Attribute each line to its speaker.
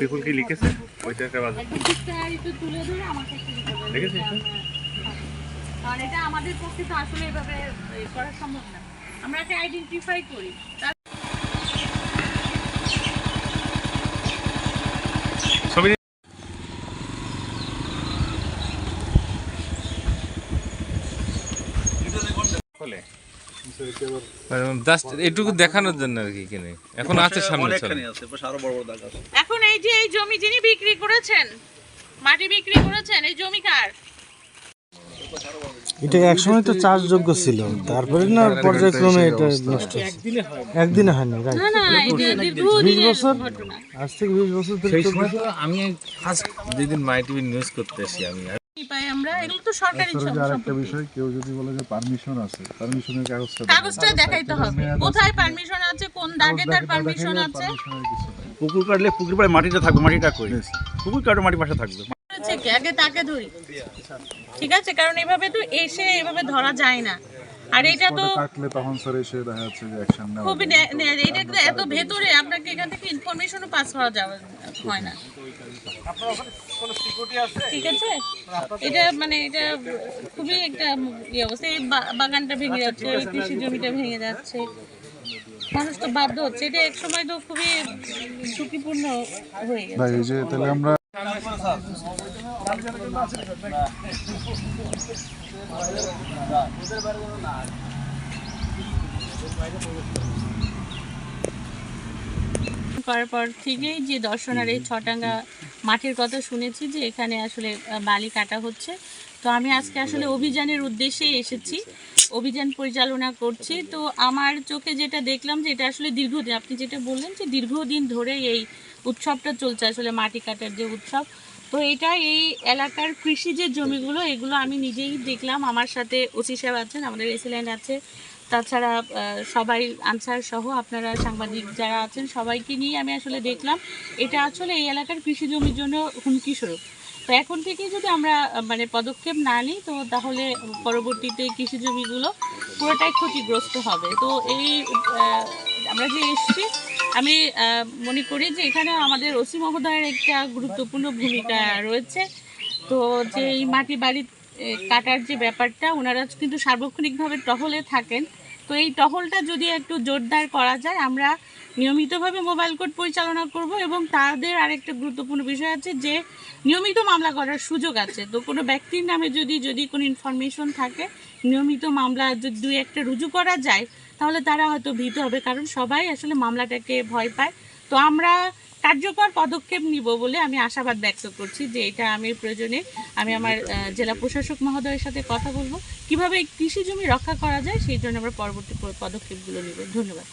Speaker 1: পিপুল কি লিখেছে ওইটা
Speaker 2: তুলে ধরে আমাকে লিখেছে, কারণ এটা আমাদের পক্ষে তো আসলে এভাবে করা সম্ভব না। আমরা একটা আইডেন্টিফাই করি।
Speaker 3: এটুকু দেখানোর জন্য আর কি কিনে এখন আছে সামনে
Speaker 2: এখন এই যে এই জমি যিনি বিক্রি করেছেন, মাটি বিক্রি করেছেন, এই জমি কার?
Speaker 4: এটা একসময় তো চাষযোগ্য ছিল, তারপরে না পর্যায়ক্রমে এটা নষ্ট একদিনে হয়নি।
Speaker 2: না না, এটা দীর্ঘদিনের ঘটনা।
Speaker 4: আজ থেকে 20 বছর ধরে।
Speaker 3: সেই সময় তো আমি ফার্স্ট যেদিন মাই টিভি নিউজ করতে এসেছি আমি
Speaker 2: পাই আমরা, এগুলো তো সরকারি
Speaker 1: আরেকটা বিষয়, কেউ যদি বলে যে পারমিশন আছে, পারমিশনের
Speaker 2: কাগজটা দেখাইতে হবে। কোথায় পারমিশন আছে, কোন দাগে তার পারমিশন আছে।
Speaker 1: পুকুর কাটলে পুকুর পাড়ে মাটিটা থাকবে, মাটিটা কই পুকুর কাটলে মাটি পাশে থাকবে।
Speaker 2: আগে তাকে ধরি, ঠিক আছে, কারণ এভাবে তো এসে এভাবে ধরা যায় না। আর এটা তো
Speaker 1: কাটলে তখন স্যার এসে দেখা যাচ্ছে যে অ্যাকশন নেওয়া
Speaker 2: খুবই, এটা তো এত ভেতরে আপনাকে এখান থেকে ইনফরমেশনও পাস করা যাবে হয় না। ঠিক আছে, এটা মানে এটা খুবই একটা অবস্থা। এই বাগানটা ভেঙে যাচ্ছে, কৃষি জমিটা ভেঙে যাচ্ছে, মানুষ তো বাধ্য হচ্ছে। এটা এক সময় তো খুবই ঝুঁকিপূর্ণ হয়ে গেছে।
Speaker 1: এই যে তাহলে আমরা
Speaker 2: করার পর থেকেই যে দর্শনার এই ছটাঙ্গা মাঠের কথা শুনেছি যে এখানে আসলে বালি কাটা হচ্ছে। তো আমি আজকে আসলে অভিযানের উদ্দেশ্যেই এসেছি, অভিযান পরিচালনা করছি। তো আমার চোখে যেটা দেখলাম যে এটা আসলে দীর্ঘদিন, আপনি যেটা বললেন যে দীর্ঘদিন ধরে এই উৎসবটা চলছে, আসলে মাটি কাটার যে উৎসব। তো এটা এই এলাকার কৃষি যে জমিগুলো, এগুলো আমি নিজেই দেখলাম। আমার সাথে ওসি সাহেব আছেন, আমাদের এসিল্যান্ড আছে, তাছাড়া সবাই আনসার সহ আপনারা সাংবাদিক যারা আছেন সবাইকে নিয়ে আমি আসলে দেখলাম এটা আসলে এই এলাকার কৃষি জমির জন্য হুমকি স্বরূপ। তো এখন থেকেই যদি আমরা মানে পদক্ষেপ না নিই তো তাহলে পরবর্তীতে কৃষি জমিগুলো পুরোটাই ক্ষতিগ্রস্ত হবে। তো এই আমরা যে এসছি, আমি মনে করি যে এখানে আমাদের ওসি মহোদয়ের একটা গুরুত্বপূর্ণ ভূমিকা রয়েছে। তো যে এই মাটি বাড়ি কাটার যে ব্যাপারটা, ওনারা কিন্তু সার্বক্ষণিকভাবে টহলে থাকেন। তো এই টহলটা যদি একটু জোরদার করা যায়, আমরা নিয়মিতভাবে মোবাইল কোর্ট পরিচালনা করব। এবং তাদের আরেকটা গুরুত্বপূর্ণ বিষয় আছে যে নিয়মিত মামলা করার সুযোগ আছে। তো কোনো ব্যক্তির নামে যদি কোনো ইনফরমেশন থাকে, নিয়মিত মামলা যদি 2-1টা রুজু করা যায় তাহলে তারা হয়তো ভীত হবে, কারণ সবাই আসলে মামলাটাকে ভয় পায়। তো আমরা কার্যকর পদক্ষেপ নিব বলে আমি আশাবাদ ব্যক্ত করছি যে এটা আমি প্রয়োজনে আমি আমার জেলা প্রশাসক মহোদয়ের সাথে কথা বলবো, কিভাবে কৃষি জমি রক্ষা করা যায় সেই জন্য আমরা পরবর্তী পদক্ষেপগুলো নিব। ধন্যবাদ।